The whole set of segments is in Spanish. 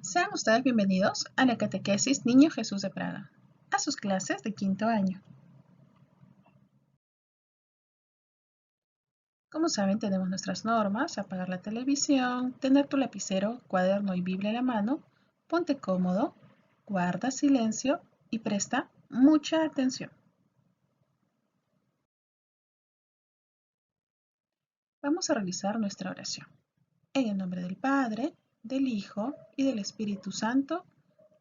Sean ustedes bienvenidos a la Catequesis Niño Jesús de Praga, a sus clases de quinto año. Como saben, tenemos nuestras normas: apagar la televisión, tener tu lapicero, cuaderno y Biblia a la mano, ponte cómodo, guarda silencio y presta mucha atención. Vamos a realizar nuestra oración. En el nombre del Padre, del Hijo y del Espíritu Santo.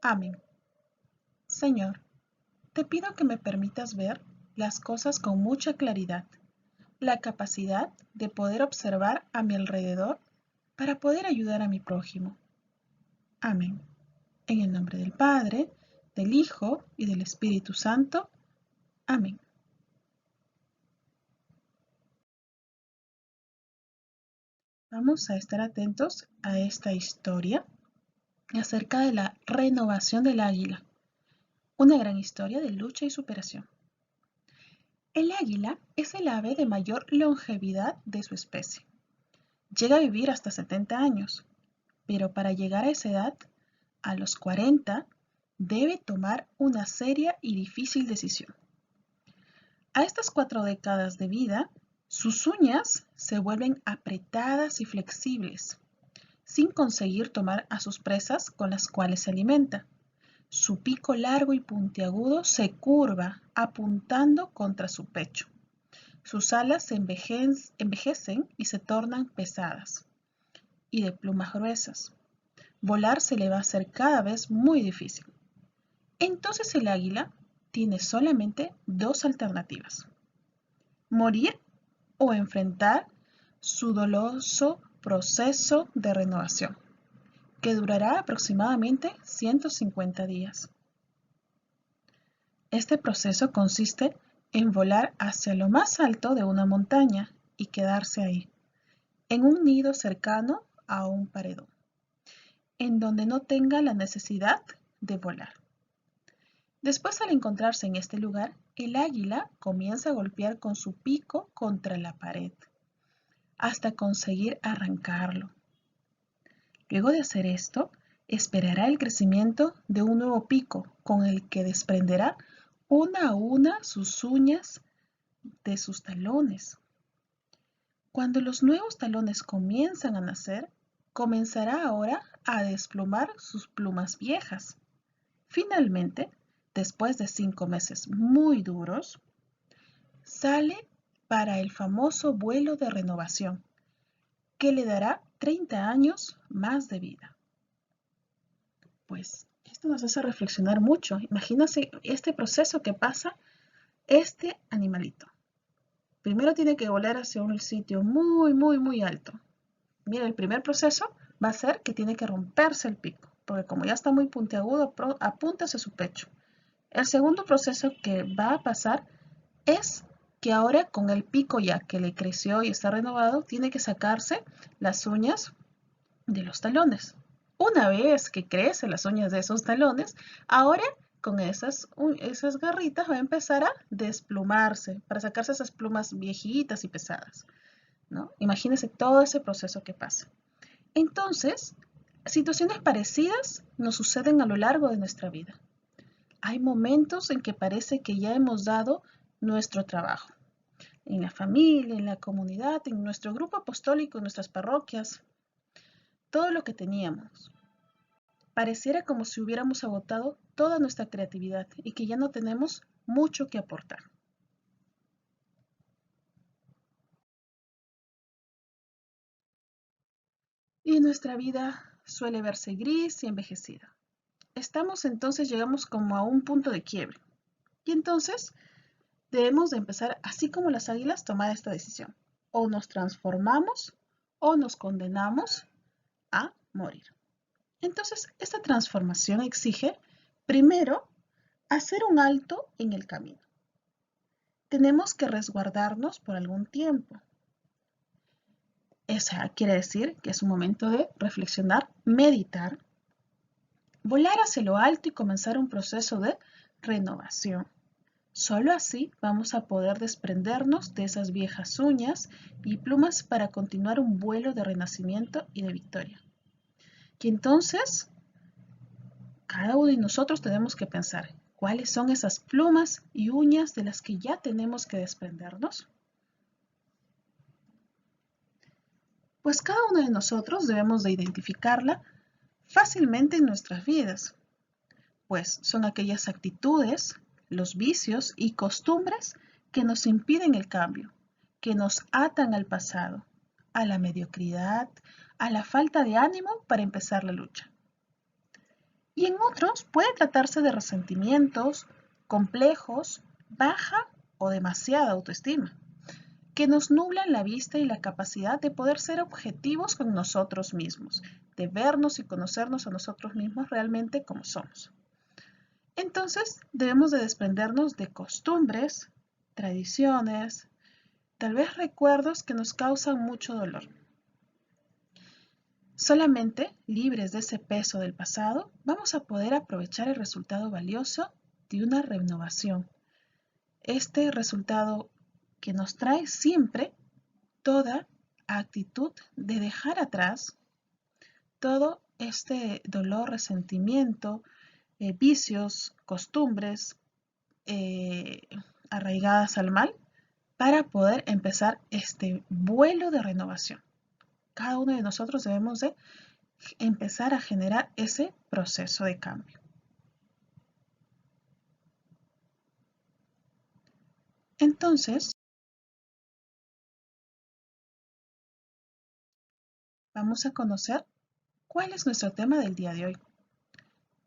Amén. Señor, te pido que me permitas ver las cosas con mucha claridad, la capacidad de poder observar a mi alrededor para poder ayudar a mi prójimo. Amén. En el nombre del Padre, del Hijo y del Espíritu Santo. Amén. Vamos a estar atentos a esta historia acerca de la renovación del águila, una gran historia de lucha y superación. El águila es el ave de mayor longevidad de su especie. Llega a vivir hasta 70 años, pero para llegar a esa edad, a los 40, debe tomar una seria y difícil decisión. A estas 4 décadas de vida, sus uñas se vuelven apretadas y flexibles, sin conseguir tomar a sus presas con las cuales se alimenta. Su pico largo y puntiagudo se curva, apuntando contra su pecho. Sus alas se envejecen y se tornan pesadas y de plumas gruesas. Volar se le va a hacer cada vez muy difícil. Entonces el águila tiene solamente 2 alternativas: morir o enfrentar su doloroso proceso de renovación, que durará aproximadamente 150 días. Este proceso consiste en volar hacia lo más alto de una montaña y quedarse ahí, en un nido cercano a un paredón, en donde no tenga la necesidad de volar. Después, al encontrarse en este lugar, el águila comienza a golpear con su pico contra la pared, hasta conseguir arrancarlo. Luego de hacer esto, esperará el crecimiento de un nuevo pico, con el que desprenderá una a una sus uñas de sus talones. Cuando los nuevos talones comienzan a nacer, comenzará ahora a desplumar sus plumas viejas. Finalmente, después de 5 meses muy duros, sale para el famoso vuelo de renovación, que le dará 30 años más de vida. Pues esto nos hace reflexionar mucho. Imagínense este proceso que pasa este animalito. Primero tiene que volar hacia un sitio muy alto. Mira, el primer proceso va a ser que tiene que romperse el pico, porque como ya está muy puntiagudo, apunta hacia su pecho. El segundo proceso que va a pasar es que ahora, con el pico ya que le creció y está renovado, tiene que sacarse las uñas de los talones. Una vez que crecen las uñas de esos talones, ahora con esas garritas va a empezar a desplumarse para sacarse esas plumas viejitas y pesadas, ¿no? Imagínense todo ese proceso que pasa. Entonces, situaciones parecidas nos suceden a lo largo de nuestra vida. Hay momentos en que parece que ya hemos dado nuestro trabajo, en la familia, en la comunidad, en nuestro grupo apostólico, en nuestras parroquias, todo lo que teníamos. Pareciera como si hubiéramos agotado toda nuestra creatividad y que ya no tenemos mucho que aportar. Y nuestra vida suele verse gris y envejecida. Llegamos como a un punto de quiebre. Y entonces debemos de empezar, así como las águilas, tomar esta decisión. O nos transformamos o nos condenamos a morir. Entonces, esta transformación exige, primero, hacer un alto en el camino. Tenemos que resguardarnos por algún tiempo. Eso quiere decir que es un momento de reflexionar, meditar, volar hacia lo alto y comenzar un proceso de renovación. Solo así vamos a poder desprendernos de esas viejas uñas y plumas para continuar un vuelo de renacimiento y de victoria. Y entonces Cada uno de nosotros tenemos que pensar cuáles son esas plumas y uñas de las que ya tenemos que desprendernos. Pues cada uno de nosotros debemos de identificarla fácilmente en nuestras vidas, pues son aquellas actitudes, los vicios y costumbres que nos impiden el cambio, que nos atan al pasado, a la mediocridad, a la falta de ánimo para empezar la lucha. Y en otros puede tratarse de resentimientos, complejos, baja o demasiada autoestima, que nos nublan la vista y la capacidad de poder ser objetivos con nosotros mismos, de vernos y conocernos a nosotros mismos realmente como somos. Entonces debemos de desprendernos de costumbres, tradiciones, tal vez recuerdos que nos causan mucho dolor. Solamente libres de ese peso del pasado, vamos a poder aprovechar el resultado valioso de una renovación. Este resultado que nos trae siempre toda actitud de dejar atrás todo este dolor, resentimiento, vicios, costumbres arraigadas al mal para poder empezar este vuelo de renovación. Cada uno de nosotros debemos de empezar a generar ese proceso de cambio. Entonces, vamos a conocer cuál es nuestro tema del día de hoy.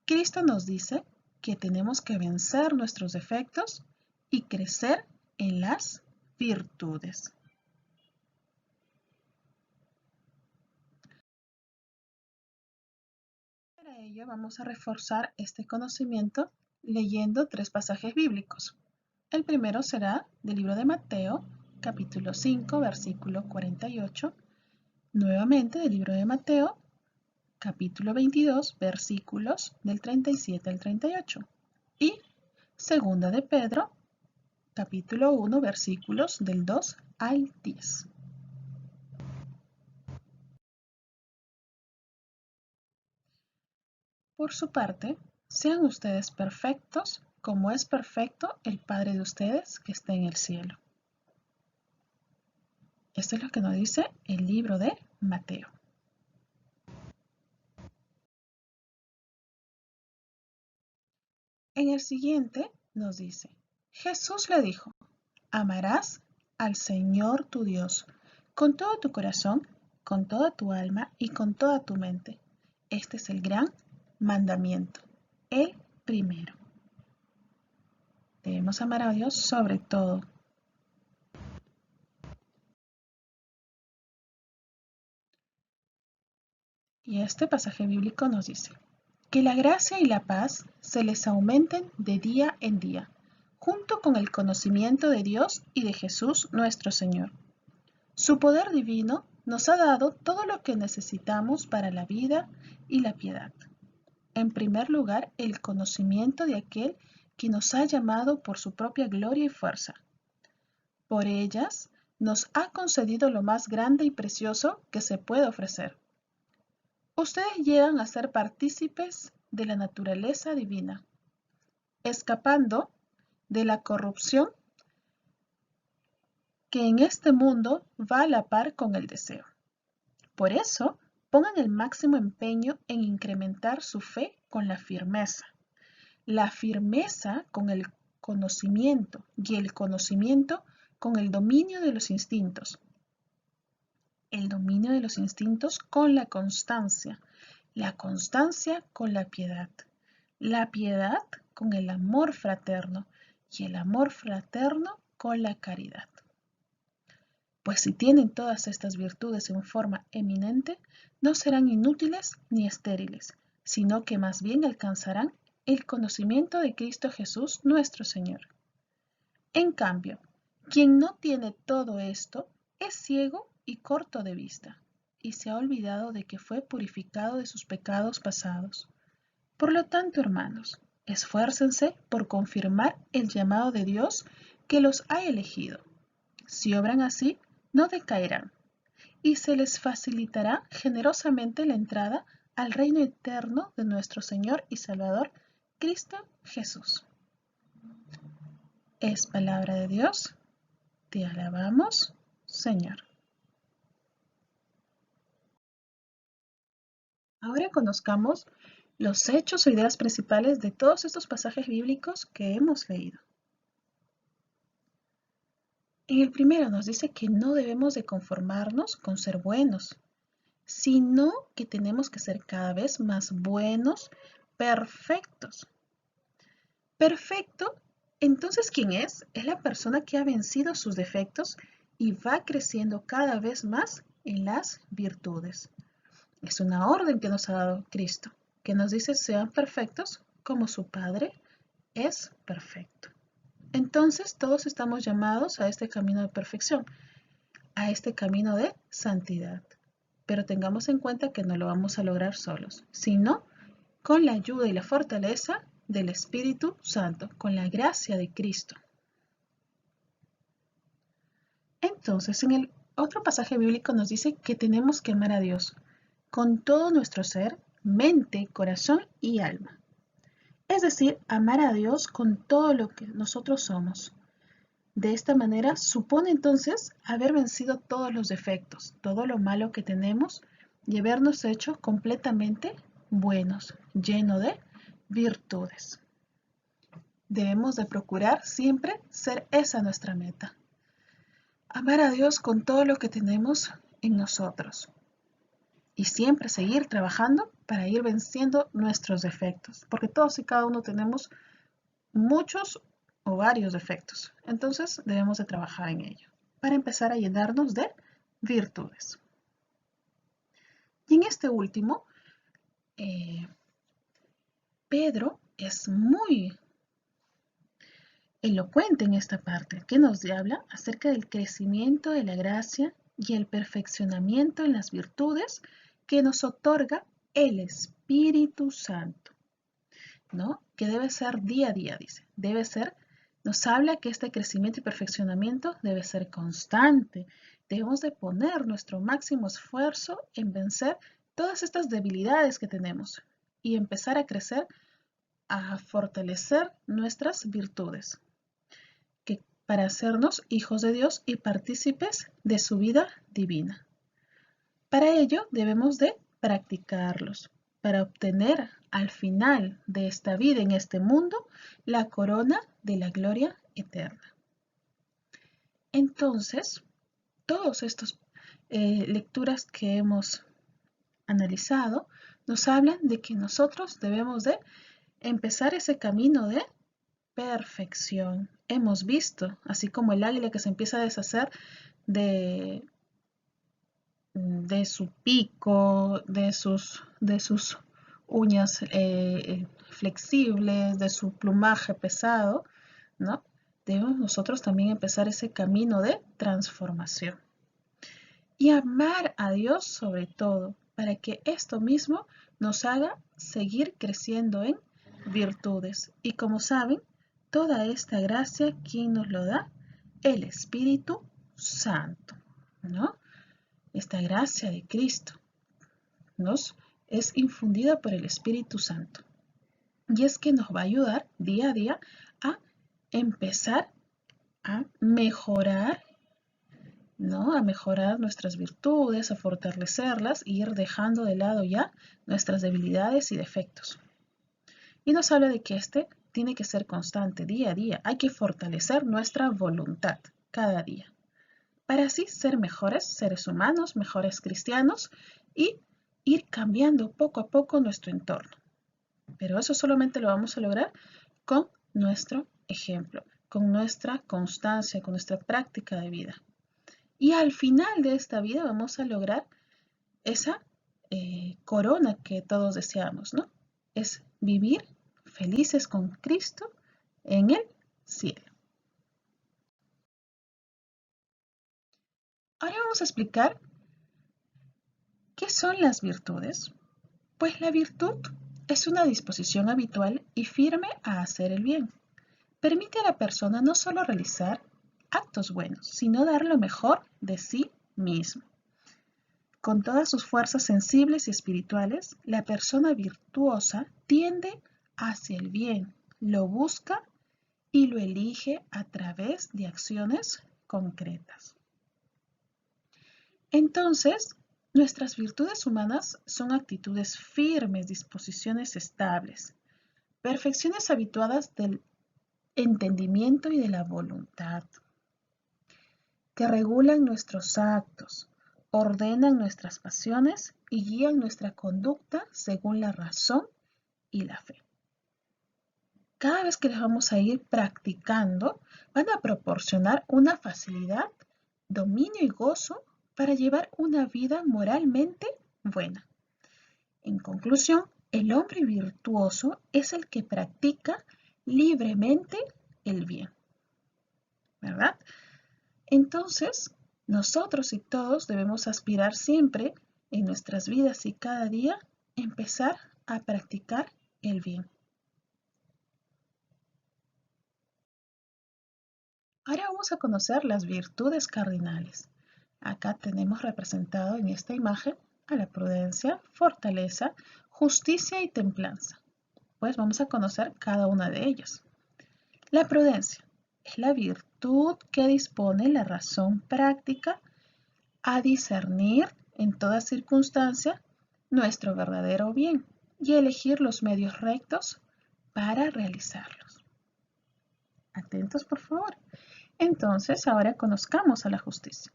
Cristo nos dice que tenemos que vencer nuestros defectos y crecer en las virtudes. Para ello vamos a reforzar este conocimiento leyendo 3 pasajes bíblicos. El primero será del libro de Mateo, capítulo 5, versículo 48. Nuevamente del libro de Mateo, capítulo 22, versículos del 37 al 38. Y segunda de Pedro, capítulo 1, versículos del 2 al 10. Por su parte, sean ustedes perfectos como es perfecto el Padre de ustedes que está en el cielo. Esto es lo que nos dice el libro de Mateo. En el siguiente nos dice, Jesús le dijo, amarás al Señor tu Dios con todo tu corazón, con toda tu alma y con toda tu mente. Este es el gran mandamiento, el primero. Debemos amar a Dios sobre todo. Y este pasaje bíblico nos dice, que la gracia y la paz se les aumenten de día en día, junto con el conocimiento de Dios y de Jesús nuestro Señor. Su poder divino nos ha dado todo lo que necesitamos para la vida y la piedad. En primer lugar, el conocimiento de aquel que nos ha llamado por su propia gloria y fuerza. Por ellas nos ha concedido lo más grande y precioso que se puede ofrecer. Ustedes llegan a ser partícipes de la naturaleza divina, escapando de la corrupción que en este mundo va a la par con el deseo. Por eso, pongan el máximo empeño en incrementar su fe con la firmeza con el conocimiento y el conocimiento con el dominio de los instintos, el dominio de los instintos con la constancia con la piedad con el amor fraterno y el amor fraterno con la caridad. Pues si tienen todas estas virtudes en forma eminente, no serán inútiles ni estériles, sino que más bien alcanzarán el conocimiento de Cristo Jesús nuestro Señor. En cambio, quien no tiene todo esto es ciego y corto de vista, y se ha olvidado de que fue purificado de sus pecados pasados. Por lo tanto, hermanos, esfuércense por confirmar el llamado de Dios que los ha elegido. Si obran así, no decaerán, y se les facilitará generosamente la entrada al reino eterno de nuestro Señor y Salvador, Cristo Jesús. Es palabra de Dios. Te alabamos, Señor. Ahora conozcamos los hechos o ideas principales de todos estos pasajes bíblicos que hemos leído. En el primero nos dice que no debemos de conformarnos con ser buenos, sino que tenemos que ser cada vez más buenos, perfectos. Perfecto, entonces, ¿quién es? Es la persona que ha vencido sus defectos y va creciendo cada vez más en las virtudes. Es una orden que nos ha dado Cristo, que nos dice sean perfectos como su Padre es perfecto. Entonces, todos estamos llamados a este camino de perfección, a este camino de santidad. Pero tengamos en cuenta que no lo vamos a lograr solos, sino con la ayuda y la fortaleza del Espíritu Santo, con la gracia de Cristo. Entonces, en el otro pasaje bíblico nos dice que tenemos que amar a Dios con todo nuestro ser, mente, corazón y alma. Es decir, amar a Dios con todo lo que nosotros somos. De esta manera supone entonces haber vencido todos los defectos, todo lo malo que tenemos y habernos hecho completamente buenos, lleno de virtudes. Debemos de procurar siempre ser esa nuestra meta. Amar a Dios con todo lo que tenemos en nosotros y siempre seguir trabajando para ir venciendo nuestros defectos, porque todos y cada uno tenemos muchos o varios defectos. Entonces debemos de trabajar en ello para empezar a llenarnos de virtudes. Y en este último, Pedro es muy elocuente en esta parte, que nos habla acerca del crecimiento de la gracia y el perfeccionamiento en las virtudes que nos otorga el Espíritu Santo, ¿no? Que debe ser día a día, dice. Debe ser, nos habla que este crecimiento y perfeccionamiento debe ser constante. Debemos de poner nuestro máximo esfuerzo en vencer todas estas debilidades que tenemos y empezar a crecer, a fortalecer nuestras virtudes, que para hacernos hijos de Dios y partícipes de su vida divina. Para ello debemos de practicarlos, para obtener al final de esta vida en este mundo la corona de la gloria eterna. Entonces, todas estas lecturas que hemos analizado nos hablan de que nosotros debemos de empezar ese camino de perfección. Hemos visto, así como el águila que se empieza a deshacer de su pico, de sus uñas flexibles, de su plumaje pesado, ¿no? Debemos nosotros también empezar ese camino de transformación. Y amar a Dios sobre todo, para que esto mismo nos haga seguir creciendo en virtudes. Y como saben, toda esta gracia, ¿quién nos lo da? El Espíritu Santo, ¿no? Esta gracia de Cristo nos es infundida por el Espíritu Santo. Y es que nos va a ayudar día a día a empezar a mejorar, ¿no? A mejorar nuestras virtudes, a fortalecerlas e ir dejando de lado ya nuestras debilidades y defectos. Y nos habla de que este tiene que ser constante día a día. Hay que fortalecer nuestra voluntad cada día, para así ser mejores seres humanos, mejores cristianos y ir cambiando poco a poco nuestro entorno. Pero eso solamente lo vamos a lograr con nuestro ejemplo, con nuestra constancia, con nuestra práctica de vida. Y al final de esta vida vamos a lograr esa corona que todos deseamos, ¿no? Es vivir felices con Cristo en el cielo. Ahora vamos a explicar qué son las virtudes. Pues la virtud es una disposición habitual y firme a hacer el bien. Permite a la persona no solo realizar actos buenos, sino dar lo mejor de sí mismo. Con todas sus fuerzas sensibles y espirituales, la persona virtuosa tiende hacia el bien, lo busca y lo elige a través de acciones concretas. Entonces, nuestras virtudes humanas son actitudes firmes, disposiciones estables, perfecciones habituadas del entendimiento y de la voluntad, que regulan nuestros actos, ordenan nuestras pasiones y guían nuestra conducta según la razón y la fe. Cada vez que les vamos a ir practicando, van a proporcionar una facilidad, dominio y gozo para llevar una vida moralmente buena. En conclusión, el hombre virtuoso es el que practica libremente el bien, ¿verdad? Entonces, nosotros y todos debemos aspirar siempre en nuestras vidas y cada día empezar a practicar el bien. Ahora vamos a conocer las virtudes cardinales. Acá tenemos representado en esta imagen a la prudencia, fortaleza, justicia y templanza. Pues vamos a conocer cada una de ellas. La prudencia es la virtud que dispone la razón práctica a discernir en toda circunstancia nuestro verdadero bien y elegir los medios rectos para realizarlos. Atentos, por favor. Entonces, ahora conozcamos a la justicia.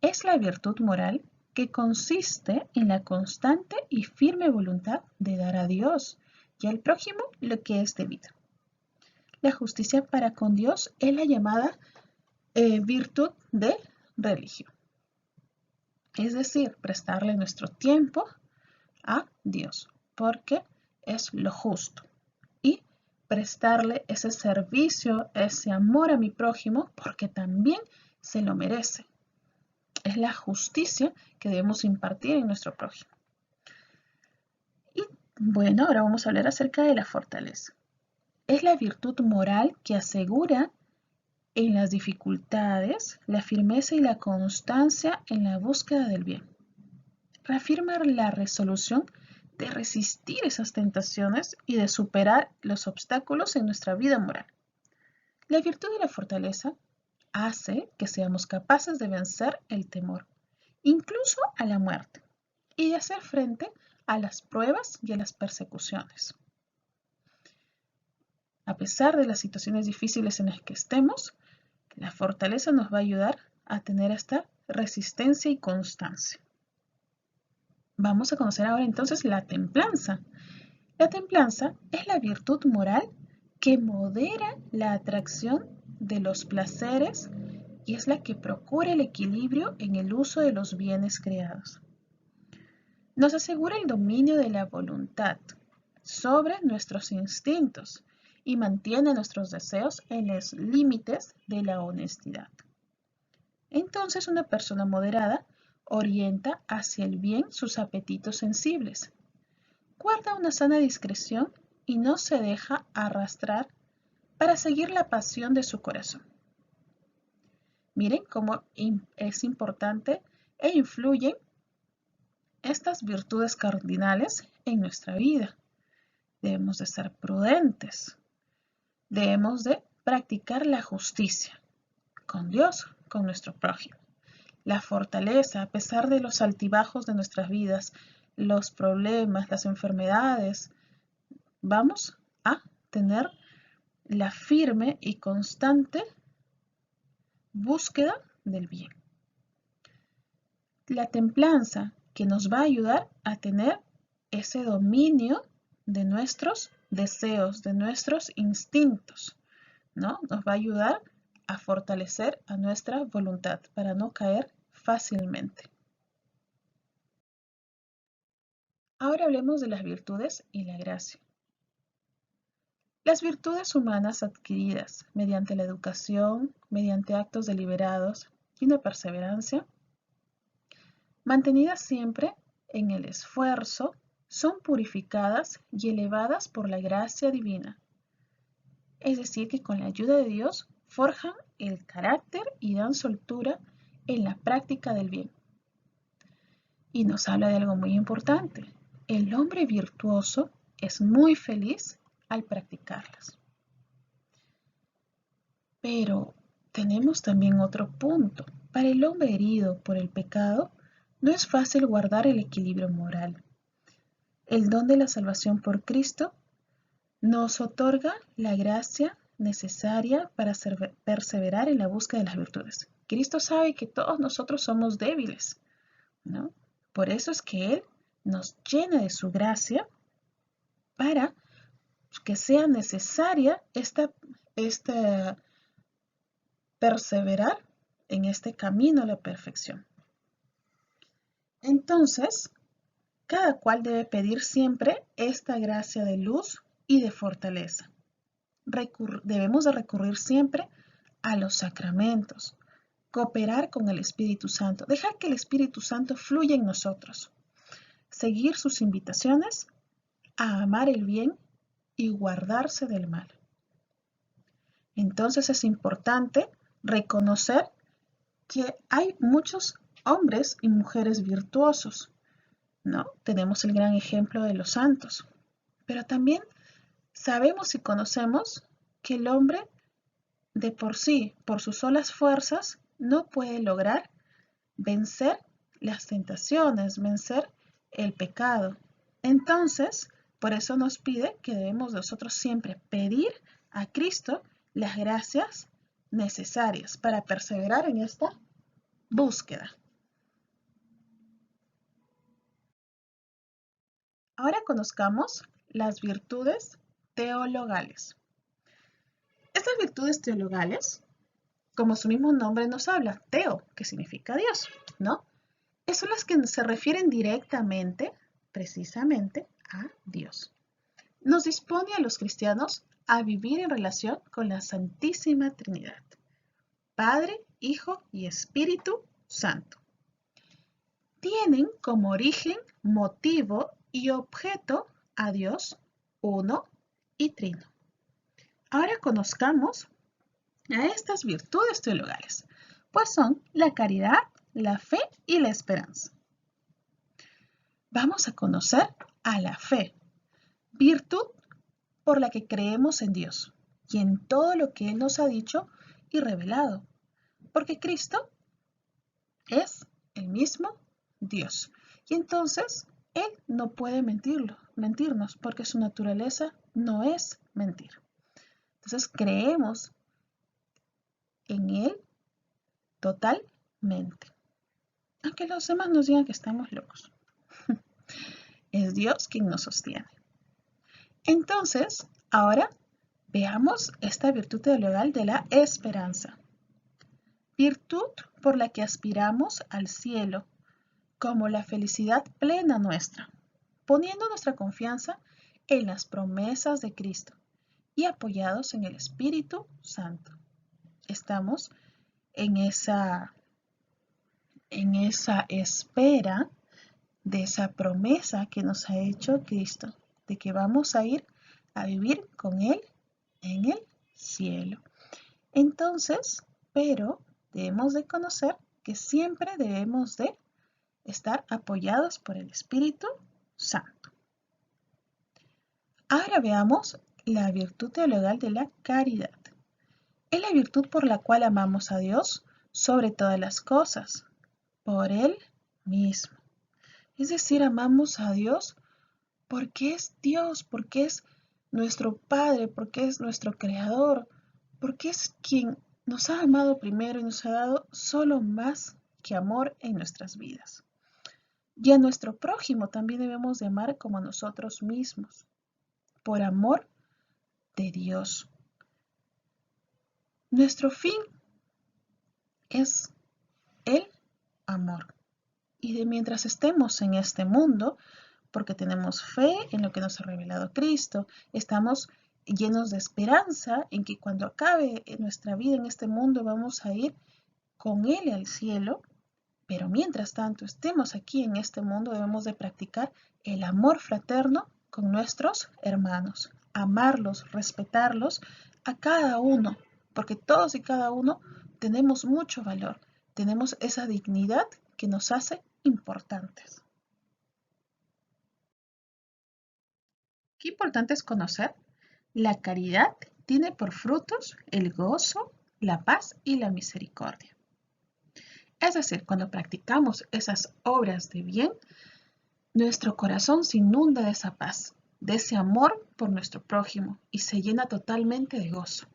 Es la virtud moral que consiste en la constante y firme voluntad de dar a Dios y al prójimo lo que es debido. La justicia para con Dios es la llamada virtud de religión. Es decir, prestarle nuestro tiempo a Dios, porque es lo justo. Y prestarle ese servicio, ese amor a mi prójimo, porque también se lo merece. Es la justicia que debemos impartir en nuestro prójimo. Y bueno, ahora vamos a hablar acerca de la fortaleza. Es la virtud moral que asegura en las dificultades la firmeza y la constancia en la búsqueda del bien. Reafirma la resolución de resistir esas tentaciones y de superar los obstáculos en nuestra vida moral. La virtud de la fortaleza hace que seamos capaces de vencer el temor, incluso a la muerte, y de hacer frente a las pruebas y a las persecuciones. A pesar de las situaciones difíciles en las que estemos, la fortaleza nos va a ayudar a tener esta resistencia y constancia. Vamos a conocer ahora entonces la templanza. La templanza es la virtud moral que modera la atracción de los placeres y es la que procura el equilibrio en el uso de los bienes creados. Nos asegura el dominio de la voluntad sobre nuestros instintos y mantiene nuestros deseos en los límites de la honestidad. Entonces, una persona moderada orienta hacia el bien sus apetitos sensibles, guarda una sana discreción y no se deja arrastrar para seguir la pasión de su corazón. Miren cómo es importante e influyen estas virtudes cardinales en nuestra vida. Debemos de ser prudentes, debemos de practicar la justicia con Dios, con nuestro prójimo. La fortaleza, a pesar de los altibajos de nuestras vidas, los problemas, las enfermedades, vamos a tener la firme y constante búsqueda del bien. La templanza que nos va a ayudar a tener ese dominio de nuestros deseos, de nuestros instintos, ¿no? Nos va a ayudar a fortalecer a nuestra voluntad para no caer fácilmente. Ahora hablemos de las virtudes y la gracia. Las virtudes humanas adquiridas mediante la educación, mediante actos deliberados y una perseverancia, mantenidas siempre en el esfuerzo, son purificadas y elevadas por la gracia divina. Es decir, que con la ayuda de Dios forjan el carácter y dan soltura en la práctica del bien. Y nos habla de algo muy importante. El hombre virtuoso es muy feliz al practicarlas. Pero tenemos también otro punto. Para el hombre herido por el pecado, no es fácil guardar el equilibrio moral. El don de la salvación por Cristo nos otorga la gracia necesaria para perseverar en la búsqueda de las virtudes. Cristo sabe que todos nosotros somos débiles, ¿no? Por eso es que Él nos llena de su gracia para que sea necesaria esta perseverar en este camino a la perfección. Entonces, cada cual debe pedir siempre esta gracia de luz y de fortaleza. Debemos de recurrir siempre a los sacramentos, cooperar con el Espíritu Santo, dejar que el Espíritu Santo fluya en nosotros, seguir sus invitaciones a amar el bien y guardarse del mal. Entonces es importante reconocer que hay muchos hombres y mujeres virtuosos, ¿no? Tenemos el gran ejemplo de los santos, pero también sabemos y conocemos que el hombre de por sí, por sus solas fuerzas, no puede lograr vencer las tentaciones, vencer el pecado. Entonces, por eso nos pide que debemos nosotros siempre pedir a Cristo las gracias necesarias para perseverar en esta búsqueda. Ahora conozcamos las virtudes teologales. Estas virtudes teologales, como su mismo nombre nos habla, teo, que significa Dios, ¿no? Son las que se refieren directamente, precisamente, a Dios. Nos dispone a los cristianos a vivir en relación con la Santísima Trinidad, Padre, Hijo y Espíritu Santo. Tienen como origen, motivo y objeto a Dios uno y trino. Ahora conozcamos a estas virtudes teologales, pues son la caridad, la fe y la esperanza. Vamos a conocer a la fe, virtud por la que creemos en Dios y en todo lo que Él nos ha dicho y revelado, porque Cristo es el mismo Dios. Y entonces Él no puede mentirnos, porque su naturaleza no es mentir. Entonces creemos en Él totalmente. Aunque los demás nos digan que estamos locos. Es Dios quien nos sostiene. Entonces, ahora veamos esta virtud teologal de la esperanza. Virtud por la que aspiramos al cielo, como la felicidad plena nuestra, poniendo nuestra confianza en las promesas de Cristo y apoyados en el Espíritu Santo. Estamos en esa espera de esa promesa que nos ha hecho Cristo, de que vamos a ir a vivir con Él en el cielo. Entonces, pero debemos de conocer que siempre debemos de estar apoyados por el Espíritu Santo. Ahora veamos la virtud teologal de la caridad. Es la virtud por la cual amamos a Dios sobre todas las cosas, por Él mismo. Es decir, amamos a Dios porque es Dios, porque es nuestro Padre, porque es nuestro Creador, porque es quien nos ha amado primero y nos ha dado solo más que amor en nuestras vidas. Y a nuestro prójimo también debemos de amar como a nosotros mismos, por amor de Dios. Nuestro fin es el amor. Y de mientras estemos en este mundo, porque tenemos fe en lo que nos ha revelado Cristo, estamos llenos de esperanza en que cuando acabe nuestra vida en este mundo vamos a ir con Él al cielo, pero mientras tanto estemos aquí en este mundo debemos de practicar el amor fraterno con nuestros hermanos, amarlos, respetarlos a cada uno, porque todos y cada uno tenemos mucho valor, tenemos esa dignidad que nos hace importantes. Qué importante es conocer. La caridad tiene por frutos el gozo, la paz y la misericordia. Es decir, cuando practicamos esas obras de bien, nuestro corazón se inunda de esa paz, de ese amor por nuestro prójimo y se llena totalmente de gozo.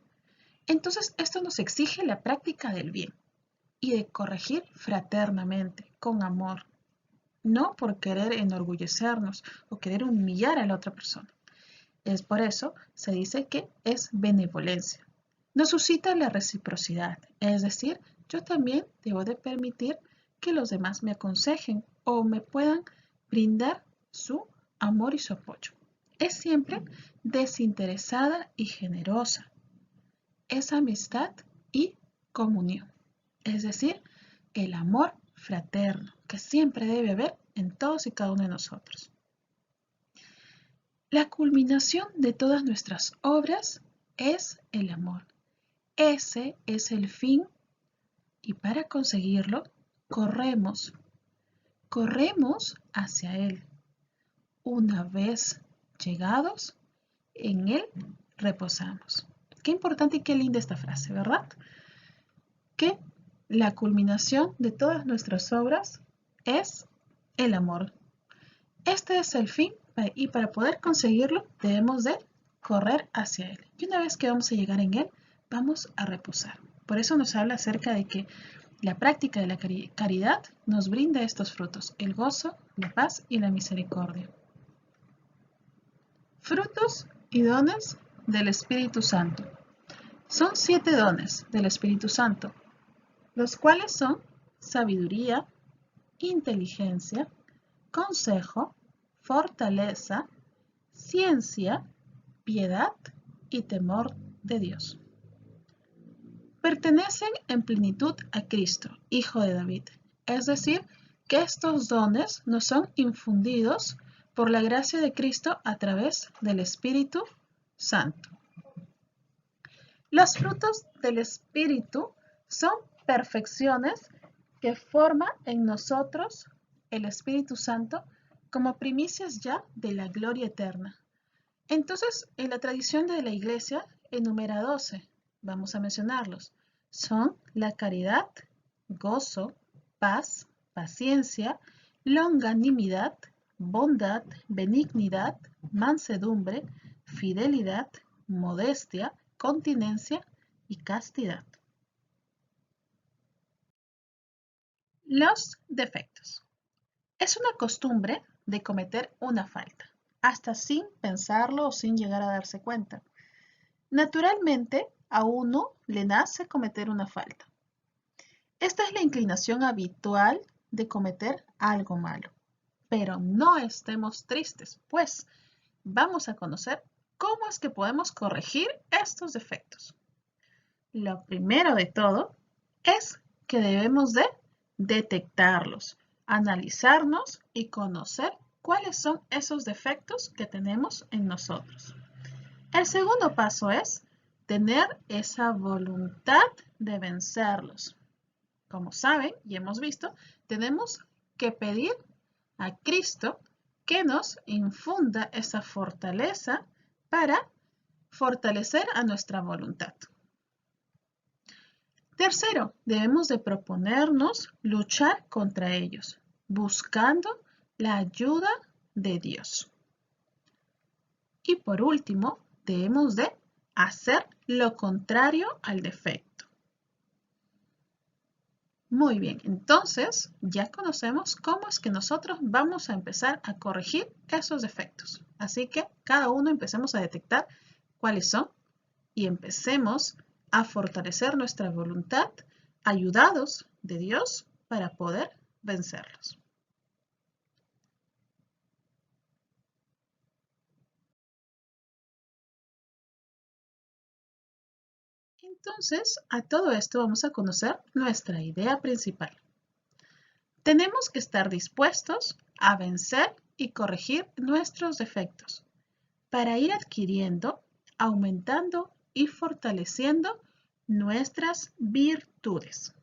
Entonces, esto nos exige la práctica del bien y de corregir fraternamente, con amor, no por querer enorgullecernos o querer humillar a la otra persona. Es por eso se dice que es benevolencia. Nos suscita la reciprocidad, es decir, yo también debo de permitir que los demás me aconsejen o me puedan brindar su amor y su apoyo. Es siempre desinteresada y generosa. Es amistad y comunión, es decir, el amor fraterno que siempre debe haber en todos y cada uno de nosotros. La culminación de todas nuestras obras es el amor. Ese es el fin y para conseguirlo corremos hacia Él. Una vez llegados, en Él reposamos. Qué importante y qué linda esta frase, ¿verdad? Que la culminación de todas nuestras obras es el amor. Este es el fin y para poder conseguirlo debemos de correr hacia Él. Y una vez que vamos a llegar en Él, vamos a reposar. Por eso nos habla acerca de que la práctica de la caridad nos brinda estos frutos, el gozo, la paz y la misericordia. Frutos y dones del Espíritu Santo. Son 7 dones del Espíritu Santo, los cuales son sabiduría, inteligencia, consejo, fortaleza, ciencia, piedad y temor de Dios. Pertenecen en plenitud a Cristo, Hijo de David. Es decir, que estos dones nos son infundidos por la gracia de Cristo a través del Espíritu Santo. Los frutos del Espíritu son perfecciones que forma en nosotros el Espíritu Santo como primicias ya de la gloria eterna. Entonces, en la tradición de la Iglesia enumera 12. Vamos a mencionarlos. Son la caridad, gozo, paz, paciencia, longanimidad, bondad, benignidad, mansedumbre, fidelidad, modestia, continencia y castidad. Los defectos. Es una costumbre de cometer una falta, hasta sin pensarlo o sin llegar a darse cuenta. Naturalmente, a uno le nace cometer una falta. Esta es la inclinación habitual de cometer algo malo. Pero no estemos tristes, pues vamos a conocer cómo es que podemos corregir estos defectos. Lo primero de todo es que debemos de detectarlos, analizarnos y conocer cuáles son esos defectos que tenemos en nosotros. El segundo paso es tener esa voluntad de vencerlos. Como saben y hemos visto, tenemos que pedir a Cristo que nos infunda esa fortaleza para fortalecer a nuestra voluntad. Tercero, debemos de proponernos luchar contra ellos, buscando la ayuda de Dios. Y por último, debemos de hacer lo contrario al defecto. Muy bien, entonces ya conocemos cómo es que nosotros vamos a empezar a corregir esos defectos. Así que cada uno empecemos a detectar cuáles son y empecemos a fortalecer nuestra voluntad, ayudados de Dios para poder vencerlos. Entonces, a todo esto vamos a conocer nuestra idea principal. Tenemos que estar dispuestos a vencer y corregir nuestros defectos para ir adquiriendo, aumentando y fortaleciendo nuestras virtudes.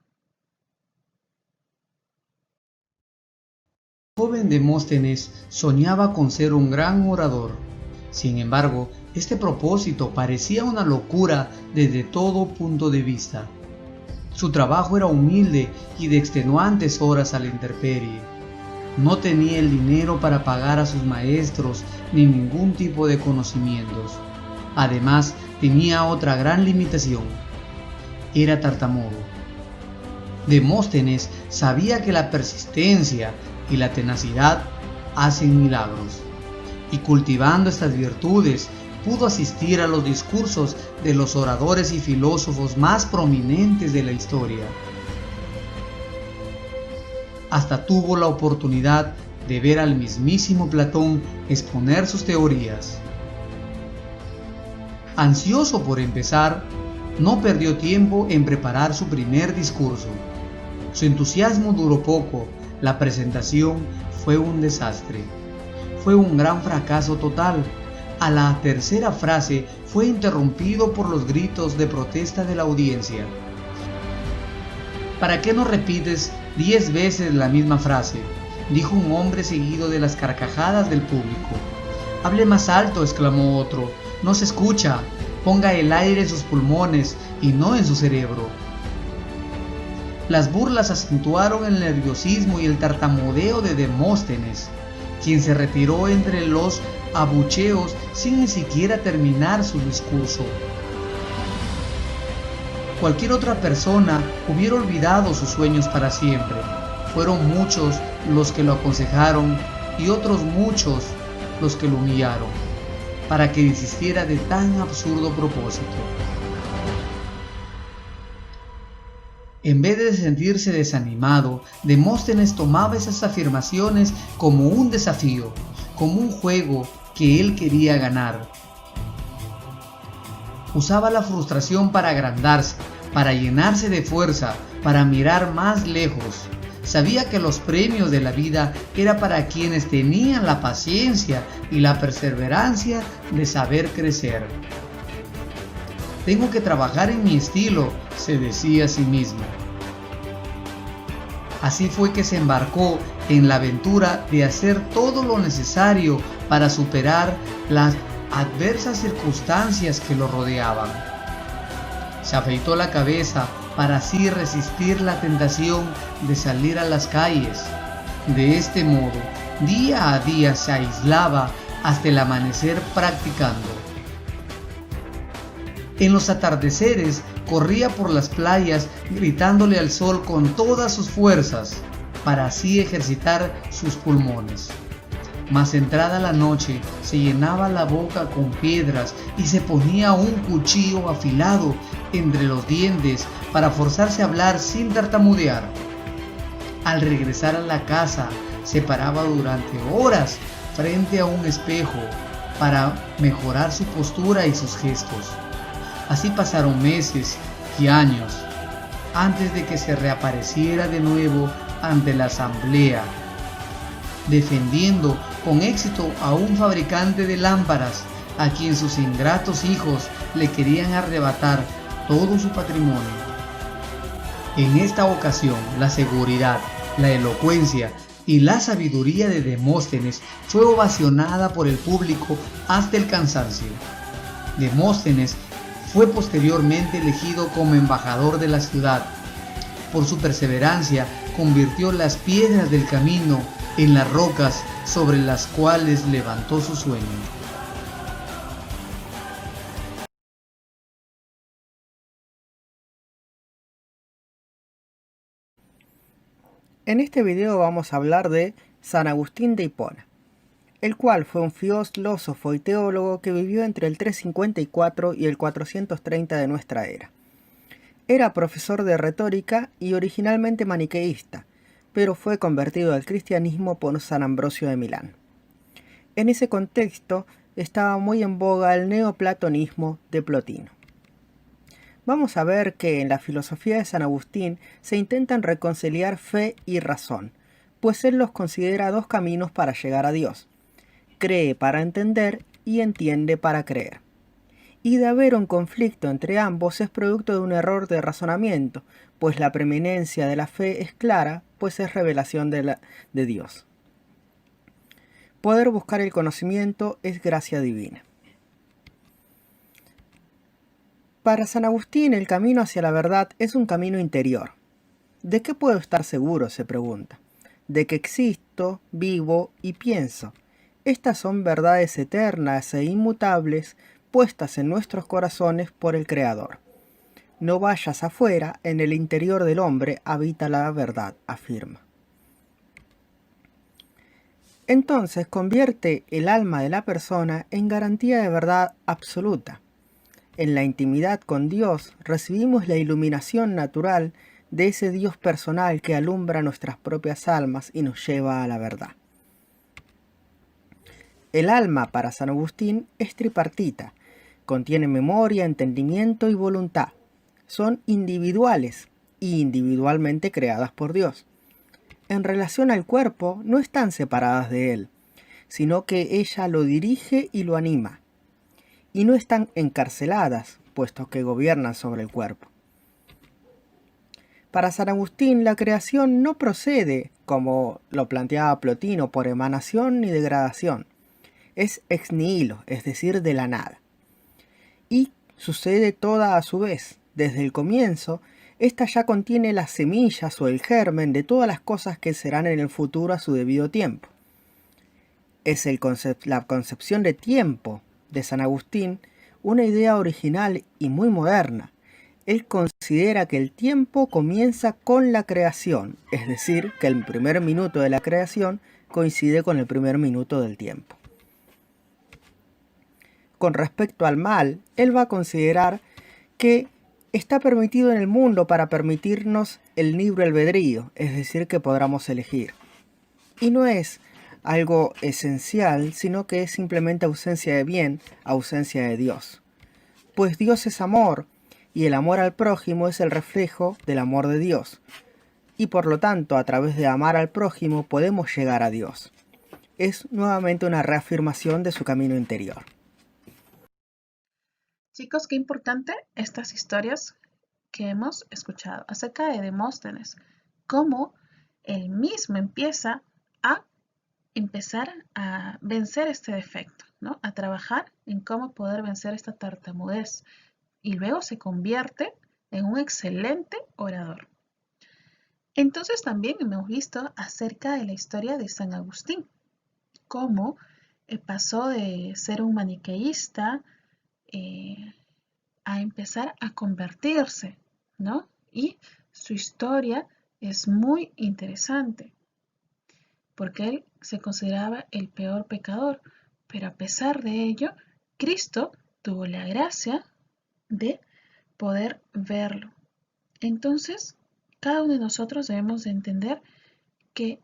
El joven Demóstenes soñaba con ser un gran orador. Sin embargo, este propósito parecía una locura desde todo punto de vista. Su trabajo era humilde y de extenuantes horas a la intemperie. No tenía el dinero para pagar a sus maestros ni ningún tipo de conocimientos. Además, tenía otra gran limitación. Era tartamudo. Demóstenes sabía que la persistencia y la tenacidad hacen milagros, y cultivando estas virtudes pudo asistir a los discursos de los oradores y filósofos más prominentes de la historia. Hasta tuvo la oportunidad de ver al mismísimo Platón exponer sus teorías. Ansioso por empezar, no perdió tiempo en preparar su primer discurso. Su entusiasmo duró poco, la presentación fue un desastre. Fue un gran fracaso total. A la tercera frase fue interrumpido por los gritos de protesta de la audiencia. ¿Para qué no repites 10 veces la misma frase?, dijo un hombre seguido de las carcajadas del público. Hable más alto, exclamó otro. No se escucha. Ponga el aire en sus pulmones y no en su cerebro. Las burlas acentuaron el nerviosismo y el tartamudeo de Demóstenes, quien se retiró entre los abucheos sin ni siquiera terminar su discurso. Cualquier otra persona hubiera olvidado sus sueños para siempre. Fueron muchos los que lo aconsejaron y otros muchos los que lo humillaron, para que desistiera de tan absurdo propósito. En vez de sentirse desanimado, Demóstenes tomaba esas afirmaciones como un desafío, como un juego que él quería ganar. Usaba la frustración para agrandarse, para llenarse de fuerza, para mirar más lejos. Sabía que los premios de la vida era para quienes tenían la paciencia y la perseverancia de saber crecer. Tengo que trabajar en mi estilo, se decía a sí mismo. Así fue que se embarcó en la aventura de hacer todo lo necesario para superar las adversas circunstancias que lo rodeaban. Se afeitó la cabeza para así resistir la tentación de salir a las calles. De este modo, día a día se aislaba hasta el amanecer practicando. En los atardeceres corría por las playas gritándole al sol con todas sus fuerzas, para así ejercitar sus pulmones. Mas entrada la noche se llenaba la boca con piedras y se ponía un cuchillo afilado entre los dientes para forzarse a hablar sin tartamudear. Al regresar a la casa se paraba durante horas frente a un espejo para mejorar su postura y sus gestos. Así pasaron meses y años antes de que se reapareciera de nuevo ante la asamblea, defendiendo con éxito a un fabricante de lámparas a quien sus ingratos hijos le querían arrebatar todo su patrimonio. En esta ocasión, la seguridad, la elocuencia y la sabiduría de Demóstenes fue ovacionada por el público hasta el cansancio. Demóstenes fue posteriormente elegido como embajador de la ciudad. Por su perseverancia, convirtió las piedras del camino en las rocas sobre las cuales levantó su sueño. En este video vamos a hablar de San Agustín de Hipona, el cual fue un filósofo y teólogo que vivió entre el 354 y el 430 de nuestra era. Era profesor de retórica y originalmente maniqueísta, pero fue convertido al cristianismo por San Ambrosio de Milán. En ese contexto estaba muy en boga el neoplatonismo de Plotino. Vamos a ver que en la filosofía de San Agustín se intentan reconciliar fe y razón, pues él los considera dos caminos para llegar a Dios: cree para entender y entiende para creer. Y de haber un conflicto entre ambos es producto de un error de razonamiento, pues la preeminencia de la fe es clara, pues es revelación de Dios. Poder buscar el conocimiento es gracia divina. Para San Agustín, el camino hacia la verdad es un camino interior. ¿De qué puedo estar seguro?, se pregunta. De que existo, vivo y pienso. Estas son verdades eternas e inmutables puestas en nuestros corazones por el Creador. No vayas afuera, en el interior del hombre habita la verdad, afirma. Entonces convierte el alma de la persona en garantía de verdad absoluta. En la intimidad con Dios recibimos la iluminación natural de ese Dios personal que alumbra nuestras propias almas y nos lleva a la verdad. El alma, para San Agustín, es tripartita. Contiene memoria, entendimiento y voluntad. Son individuales y individualmente creadas por Dios. En relación al cuerpo, no están separadas de él, sino que ella lo dirige y lo anima. Y no están encarceladas, puesto que gobiernan sobre el cuerpo. Para San Agustín, la creación no procede, como lo planteaba Plotino, por emanación ni degradación. Es ex nihilo, es decir, de la nada. Y sucede toda a su vez. Desde el comienzo, esta ya contiene las semillas o el germen de todas las cosas que serán en el futuro a su debido tiempo. Es la concepción de tiempo de San Agustín una idea original y muy moderna. Él considera que el tiempo comienza con la creación, es decir, que el primer minuto de la creación coincide con el primer minuto del tiempo. Con respecto al mal, él va a considerar que está permitido en el mundo para permitirnos el libre albedrío, es decir, que podamos elegir. Y no es algo esencial, sino que es simplemente ausencia de bien, ausencia de Dios. Pues Dios es amor, y el amor al prójimo es el reflejo del amor de Dios. Y por lo tanto, a través de amar al prójimo podemos llegar a Dios. Es nuevamente una reafirmación de su camino interior. Chicos, qué importante estas historias que hemos escuchado acerca de Demóstenes, cómo él mismo empieza a vencer este defecto, ¿no? A trabajar en cómo poder vencer esta tartamudez y luego se convierte en un excelente orador. Entonces también hemos visto acerca de la historia de San Agustín, cómo pasó de ser un maniqueísta a empezar a convertirse, ¿no? Y su historia es muy interesante, porque él se consideraba el peor pecador, pero a pesar de ello, Cristo tuvo la gracia de poder verlo. Entonces, cada uno de nosotros debemos de entender que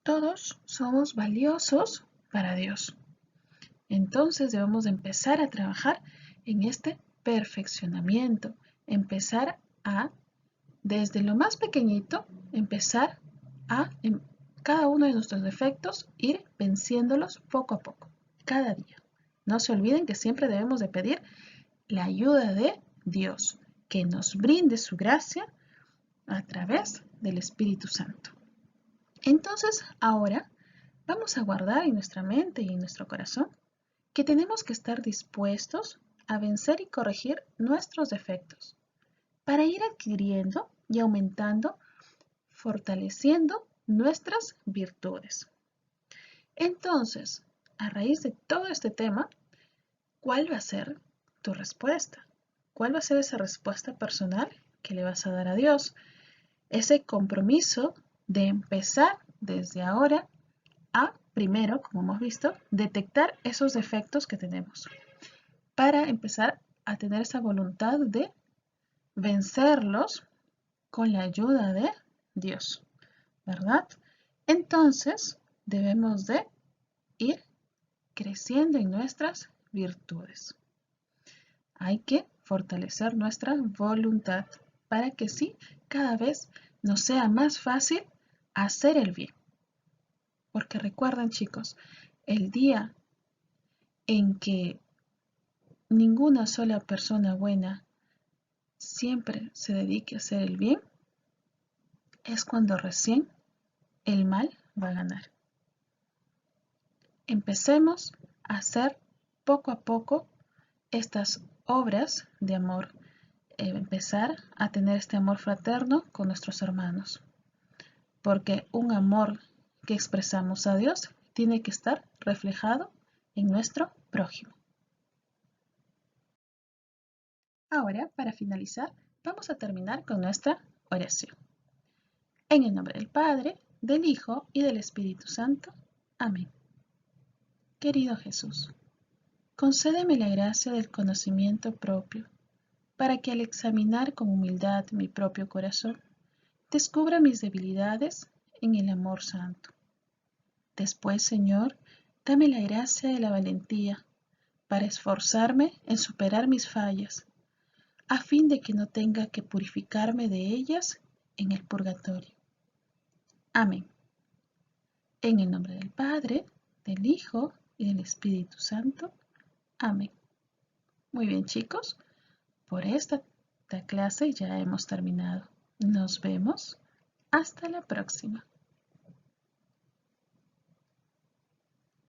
todos somos valiosos para Dios. Entonces debemos de empezar a trabajar en este perfeccionamiento, empezar a, desde lo más pequeñito, empezar a, en cada uno de nuestros defectos, ir venciéndolos poco a poco, cada día. No se olviden que siempre debemos de pedir la ayuda de Dios, que nos brinde su gracia a través del Espíritu Santo. Entonces, ahora vamos a guardar en nuestra mente y en nuestro corazón que tenemos que estar dispuestos a vencer y corregir nuestros defectos para ir adquiriendo y aumentando, fortaleciendo nuestras virtudes. Entonces, a raíz de todo este tema, ¿cuál va a ser tu respuesta? ¿Cuál va a ser esa respuesta personal que le vas a dar a Dios? Ese compromiso de empezar desde ahora a, primero, como hemos visto, detectar esos defectos que tenemos para empezar a tener esa voluntad de vencerlos con la ayuda de Dios, ¿verdad? Entonces, debemos de ir creciendo en nuestras virtudes. Hay que fortalecer nuestra voluntad para que sí, cada vez nos sea más fácil hacer el bien. Porque recuerden, chicos, el día en que ninguna sola persona buena siempre se dedique a hacer el bien, es cuando recién el mal va a ganar. Empecemos a hacer poco a poco estas obras de amor, empezar a tener este amor fraterno con nuestros hermanos, porque un amor que expresamos a Dios tiene que estar reflejado en nuestro prójimo. Ahora, para finalizar, vamos a terminar con nuestra oración. En el nombre del Padre, del Hijo y del Espíritu Santo. Amén. Querido Jesús, concédeme la gracia del conocimiento propio, para que al examinar con humildad mi propio corazón, descubra mis debilidades en el amor santo. Después, Señor, dame la gracia de la valentía, para esforzarme en superar mis fallas, a fin de que no tenga que purificarme de ellas en el purgatorio. Amén. En el nombre del Padre, del Hijo y del Espíritu Santo. Amén. Muy bien, chicos. Por esta clase ya hemos terminado. Nos vemos. Hasta la próxima.